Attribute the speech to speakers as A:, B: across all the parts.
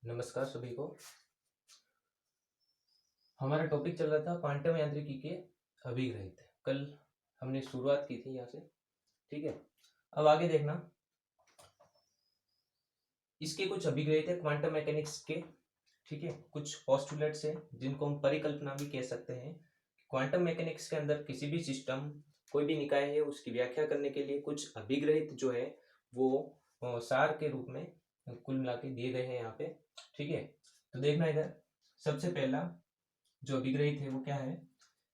A: नमस्कार सभी को। हमारा टॉपिक चल रहा था क्वांटम यांत्रिकी के अभिग्रहित। कल हमने शुरुआत की थी यहाँ से, ठीक है। अब आगे देखना, इसके कुछ अभिग्रहित है क्वांटम मैकेनिक्स के, ठीक है। कुछ पोस्टुलेट्स है जिनको हम परिकल्पना भी कह सकते हैं। क्वांटम मैकेनिक्स के अंदर किसी भी सिस्टम, कोई भी निकाय है, उसकी व्याख्या करने के लिए कुछ अभिग्रहित जो है वो सार के रूप में कुल मिला के दिए गए हैं यहाँ पे, ठीक है। तो देखना इधर, सबसे पहला जो अभिग्रहित है वो क्या है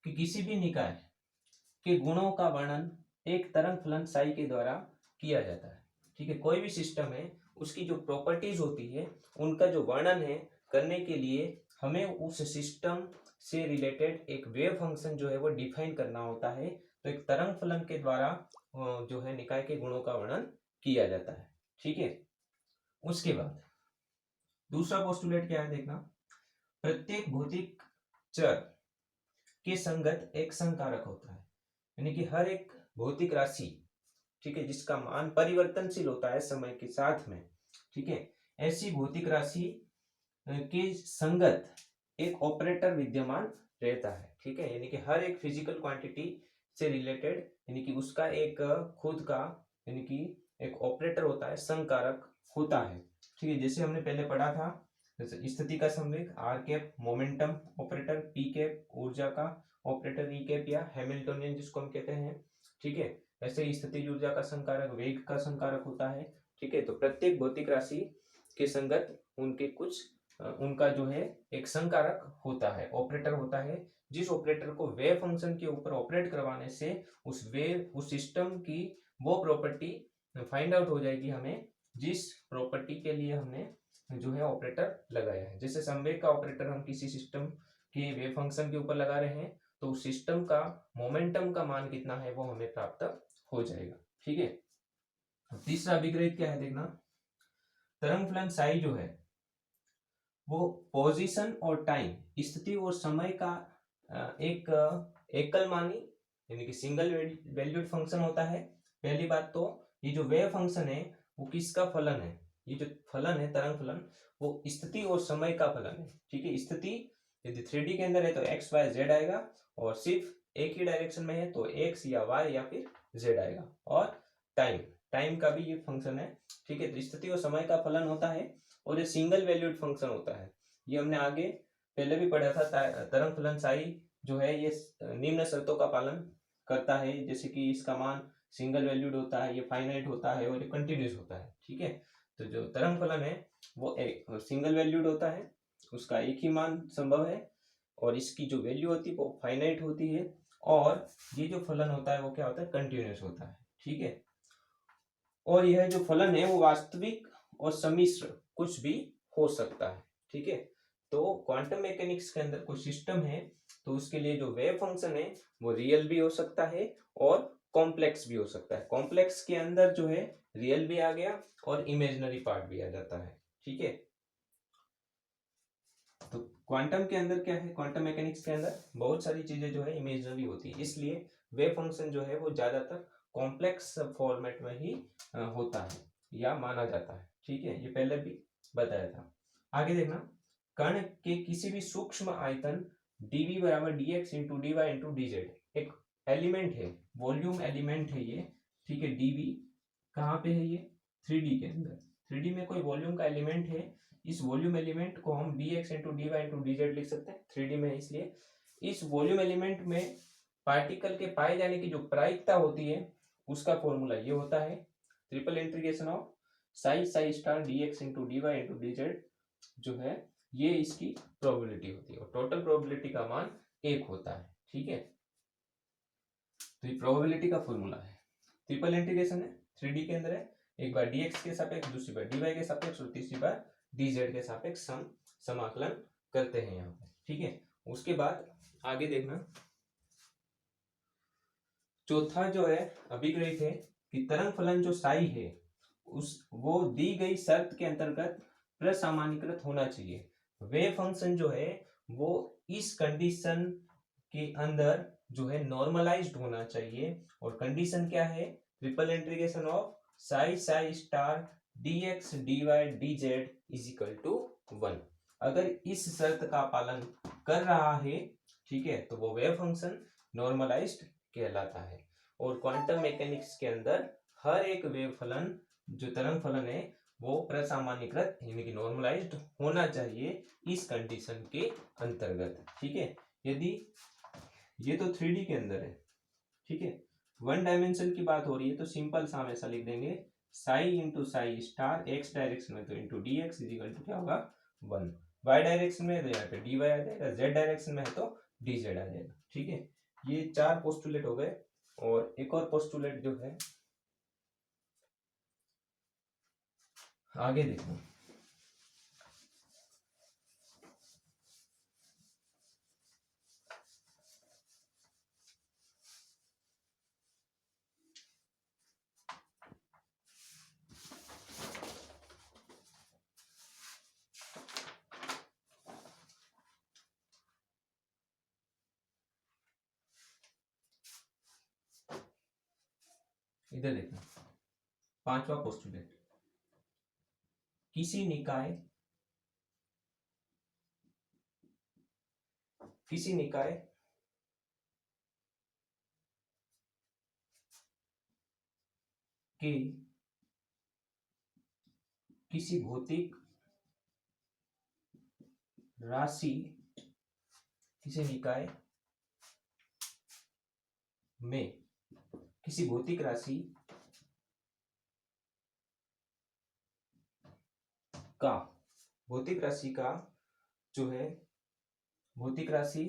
A: कि किसी भी निकाय के गुणों का वर्णन एक तरंग फलन साई के द्वारा किया जाता है, ठीक है। कोई भी सिस्टम है, उसकी जो प्रॉपर्टीज होती है, उनका जो वर्णन है करने के लिए हमें उस सिस्टम से रिलेटेड एक वेव फंक्शन जो है वो डिफाइन करना होता है। तो एक तरंग फलन के द्वारा जो है निकाय के गुणों का वर्णन किया जाता है, ठीक है। उसके बाद दूसरा पोस्टुलेट क्या है, देखना, प्रत्येक भौतिक चर के संगत एक संकारक होता है, यानी कि हर एक भौतिक राशि, ठीक है, जिसका मान परिवर्तनशील होता है समय के साथ में, ठीक है, ऐसी भौतिक राशि के संगत एक ऑपरेटर विद्यमान रहता है, ठीक है। यानी कि हर एक फिजिकल क्वांटिटी से रिलेटेड, यानी कि उसका एक खुद का, यानी कि एक ऑपरेटर होता है, संकारक होता है, ठीक है। जैसे हमने पहले पढ़ा था, जैसे स्थिति का संवेग R cap, momentum operator P cap, ऊर्जा का ऑपरेटर ई कैप या हैमिल्टोनियन जिसको हम कहते हैं, ठीक है। ऐसे स्थितिज ऊर्जा का संकारक वेग का संकारक होता है, ठीक है। तो प्रत्येक भौतिक राशि के संगत उनके कुछ उनका जो है एक संकारक होता है, ऑपरेटर होता है, जिस ऑपरेटर को वेव फंक्शन के ऊपर ऑपरेट करवाने से उस सिस्टम की वो प्रॉपर्टी फाइंड आउट हो जाएगी हमें, जिस प्रॉपर्टी के लिए हमने जो है ऑपरेटर लगाया है। जैसे संवेग का ऑपरेटर हम किसी सिस्टम के वेव फंक्शन के ऊपर लगा रहे हैं, तो सिस्टम का मोमेंटम का मान कितना है वो हमें प्राप्त हो जाएगा, ठीक है। तीसरा अभिग्रहित क्या है, देखना, तरंग फलन साई जो है वो पोजीशन और टाइम, स्थिति और समय का एक एकल मानी, यानी कि सिंगल वैल्यूड फंक्शन होता है। पहली बात तो ये जो वेव फंक्शन है वो किसका फलन है, ये जो फलन है तरंग फलन, वो स्थिति और समय का फलन है, ठीक है। स्थिति यदि 3D के अंदर है तो एक्स वाई जेड आएगा, और सिर्फ एक ही डायरेक्शन में है तो एक्स या वाई या फिर जेड आएगा। और टाइम, टाइम का भी ये फंक्शन है, ठीक है। तो स्थिति और समय का फलन होता है, और ये सिंगल वैल्यूड फंक्शन होता है। ये हमने आगे पहले भी पढ़ा था। तरंग फलन साई जो है ये निम्न शर्तों का पालन करता है, जैसे कि इसका मान सिंगल वैल्यूड होता है, ये फाइनाइट होता है और ये कंटिन्यूस होता है, ठीक है। तो जो तरंग फलन है वो एक सिंगल वैल्यूड होता है, उसका एक ही मान संभव है, और इसकी जो वैल्यू होती है वो फाइनाइट होती है, और ये जो फलन होता है वो क्या होता है, कंटिन्यूस होता है, ठीक है। और यह जो फलन है वो वास्तविक और सम्मिश्र कुछ भी हो सकता है, ठीक है। तो क्वांटम मैकेनिक्स के अंदर कोई सिस्टम है तो उसके लिए जो वेव फंक्शन है वो रियल भी हो सकता है और कॉम्प्लेक्स भी हो सकता है। कॉम्प्लेक्स के अंदर जो है रियल भी आ गया और इमेजिनरी पार्ट भी आ जाता है, ठीक है। तो क्वांटम के अंदर क्या है, क्वांटम मैकेनिक्स के अंदर बहुत सारी चीजें जो है इमेजिनरी होती है, इसलिए वेव फंक्शन जो है वो ज्यादातर कॉम्प्लेक्स फॉर्मेट में ही होता है या माना जाता है, ठीक है। ये पहले भी बताया था। आगे देखना, कण के किसी भी सूक्ष्म आयतन dv बराबर dx into dy into dz, एक एलिमेंट है, वॉल्यूम एलिमेंट है ये, ठीक है। dv कहाँ पे है, ये 3D के अंदर, 3D में कोई वॉल्यूम का एलिमेंट है, इस वॉल्यूम एलिमेंट को हम dx into dy into dz लिख सकते हैं, 3D में है इसलिए। इस वॉल्यूम एलिमेंट में पार्टिकल के पाए जाने की जो प्रायिकता होती है उसका फॉर्मूला ये होता है, triple integration of psi psi star dx into dy into dz जो है ये इसकी प्रोबेबिलिटी होती है, और टोटल प्रोबेबिलिटी का मान 1 होता है, ठीक है। तो ये प्रोबेबिलिटी का फॉर्मूला है, ट्रिपल इंटीग्रेशन है, 3D के अंदर है, एक बार dx के सापेक्ष, दूसरी बार dy के सापेक्ष और तीसरी बार dz के सापेक्ष हम समाकलन करते हैं यहाँ पे, ठीक है। उसके बाद आगे देखना, चौथा जो है अभिग्रहित है कि तरंग फलन जो साई है उस वो दी गई शर्त के अंतर्गत प्रसामान्यीकृत होना चाहिए। वेव फंक्शन जो है वो इस कंडीशन के अंदर जो है नॉर्मलाइज्ड होना चाहिए, और कंडीशन क्या है, triple integration of psi psi star dx dy dz is equal to 1। अगर इस शर्त का पालन कर रहा है, ठीक है, तो वो वेव फंक्शन नॉर्मलाइज्ड कहलाता है। और क्वांटम मैकेनिक्स के अंदर हर एक वेव फलन जो तरंग फलन है वो प्रसामान्यकृत यानी कि नॉर्मलाइज्ड होना चाहिए इस कंडीशन के अंतर्गत, ठीक है। यदि ये तो 3D के अंदर है, ठीक है, 1 डायमेंशन की बात हो रही है तो सिंपल सा हम ऐसा लिख देंगे psi into psi star X direction में तो into D X is equal to क्या होगा 1, वाई डायरेक्शन में तो यहाँ पे डी वाई आ जाएगा, जेड डायरेक्शन में है तो डी जेड आ जाएगा, ठीक है। ये 4 पोस्टुलेट हो गए। और एक और पोस्टुलेट जो है आगे देखो, इधर देखना, 5वां पोस्टुलेट, किसी निकाय के किसी भौतिक राशि किसी निकाय में किसी भौतिक राशि का जो है भौतिक राशि,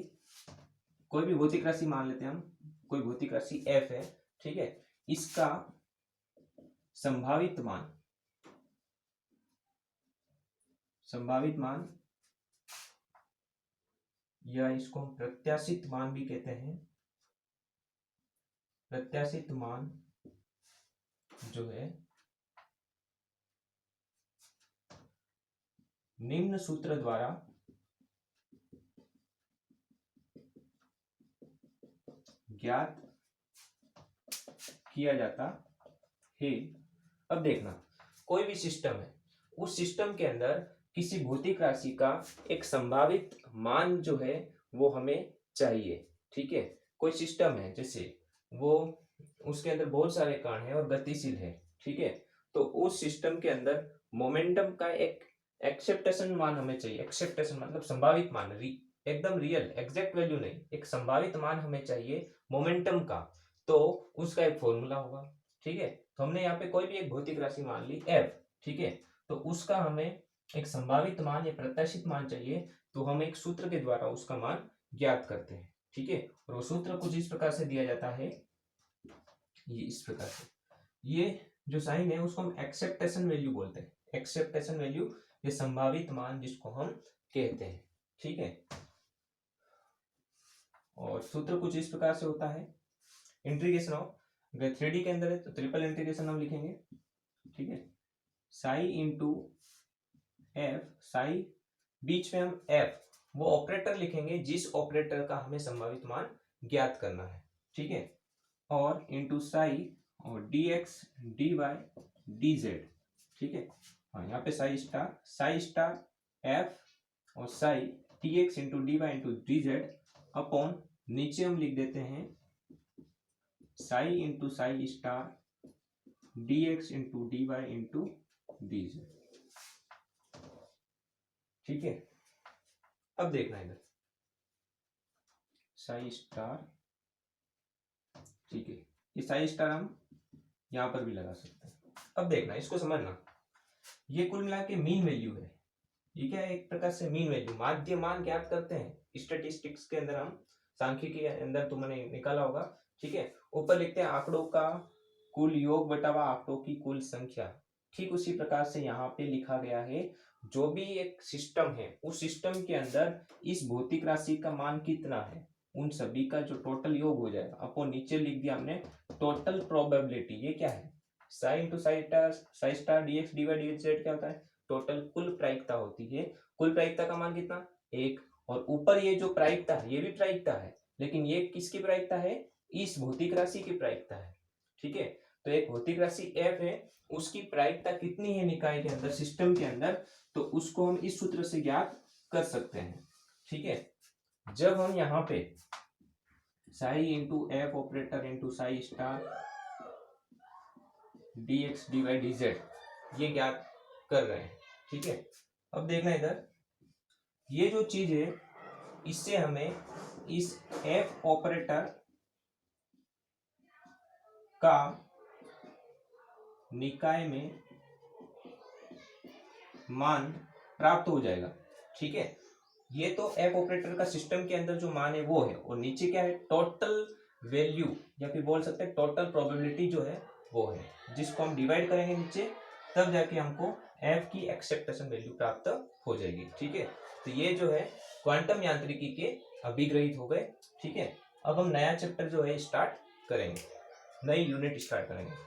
A: कोई भी भौतिक राशि मान लेते हैं हम, कोई भौतिक राशि f है, ठीक है, इसका संभावित मान या इसको हम प्रत्याशित मान भी कहते हैं, प्रत्याशित मान जो है निम्न सूत्र द्वारा ज्ञात किया जाता है। अब देखना, कोई भी सिस्टम है, उस सिस्टम के अंदर किसी भौतिक राशि का एक संभावित मान जो है वो हमें चाहिए, ठीक है। कोई सिस्टम है जैसे वो उसके अंदर बहुत सारे कण हैं और गतिशील है, ठीक है, तो उस सिस्टम के अंदर मोमेंटम का एक एक्सेप्टेशन मान हमें चाहिए। एक्सेप्टेशन मतलब संभावित मान, एकदम रियल एग्जैक्ट वैल्यू नहीं, एक संभावित मान हमें चाहिए मोमेंटम का, तो उसका एक फॉर्मूला होगा, ठीक है। तो हमने यहाँ पे कोई भी एक भौतिक राशि मान ली f, ठीक है, तो उसका हमें एक संभावित मान या प्रत्याशित मान चाहिए, तो हम एक सूत्र के द्वारा उसका मान ज्ञात करते हैं, ठीक है। और वो सूत्र कुछ इस प्रकार से दिया जाता है, ये इस प्रकार से, ये जो साइन है उसको हम एक्सेप्टेशन वैल्यू बोलते हैं। एक्सेप्टेशन वैल्यू ये संभावित मान जिसको हम कहते हैं, ठीक है। और सूत्र कुछ इस प्रकार से होता है, इंटीग्रेशन ऑफ, अगर 3D के अंदर है तो ट्रिपल इंटीग्रेशन हम लिखेंगे, ठीक है, साई इंटू एफ, साई बीच में हम एफ वो ऑपरेटर लिखेंगे जिस ऑपरेटर का हमें संभावित मान ज्ञात करना है, ठीक है, और इंटू साई और D X D Y D Z, ठीक है। हाँ, यहाँ पे साई स्टार एफ और psi T X into D Y into D Z upon नीचे हम लिख देते हैं psi into psi star D X into D Y into D Z, ठीक है। अब देखना इधर साई स्टार, ठीक है, ये साई स्टार हम यहां पर भी लगा सकते हैं। अब देखना, इसको समझना, ये कुल मिला के मीन वैल्यू है, ये क्या है, एक प्रकार से मीन वैल्यू माध्य मान ज्ञात करते हैं स्टैटिस्टिक्स के अंदर, हम सांख्यिकी के अंदर तुमने निकाला होगा, ठीक है। ऊपर लिखते हैं आंकड़ों का कुल योग बटावा आंकड़ों की कुल संख्या, ठीक उसी प्रकार से यहाँ पे लिखा गया है जो भी एक सिस्टम है उस सिस्टम के अंदर इस भौतिक राशि का मान कितना है उन सभी का जो टोटल योग हो जाएगा, अपन नीचे लिख दिया हमने टोटल प्रोबेबिलिटी, ये क्या है psi into psi star D X D Y D Z क्या होता है टोटल कुल प्रायिकता होती है। कुल प्रायिकता का मान कितना 1, और ऊपर ये जो प्रायिकता है ये भी प्रायिकता है, लेकिन ये किसकी प्रायिकता है, इस भौतिक राशि की प्रायिकता है, ठीक है। तो एक भौतिक राशि f है, उसकी प्रायिकता कितनी है निकाय के अंदर, सिस्टम के अंदर, तो उसको हम इस सूत्र से ज्ञात कर सकते हैं। ठीक है, जब हम यहाँ पे psi into F operator into psi star D X D Y D Z ये ज्ञात कर रहे हैं। ठीक है, अब देखना इधर, ये जो चीज है इससे हमें इस एफ ऑपरेटर का निकाय में मान प्राप्त हो जाएगा। ठीक है, ये तो एफ ऑपरेटर का सिस्टम के अंदर जो मान है वो है, और नीचे क्या है, टोटल वैल्यू या फिर बोल सकते हैं टोटल प्रोबेबिलिटी जो है वो है, जिसको हम डिवाइड करेंगे नीचे, तब जाके हमको एफ की एक्सेप्टेशन वैल्यू प्राप्त हो जाएगी। ठीक है, तो ये जो है क्वांटम यांत्रिकी के अभिग्रहित हो गए। ठीक है, अब हम नया चैप्टर जो है स्टार्ट करेंगे, नई यूनिट स्टार्ट करेंगे।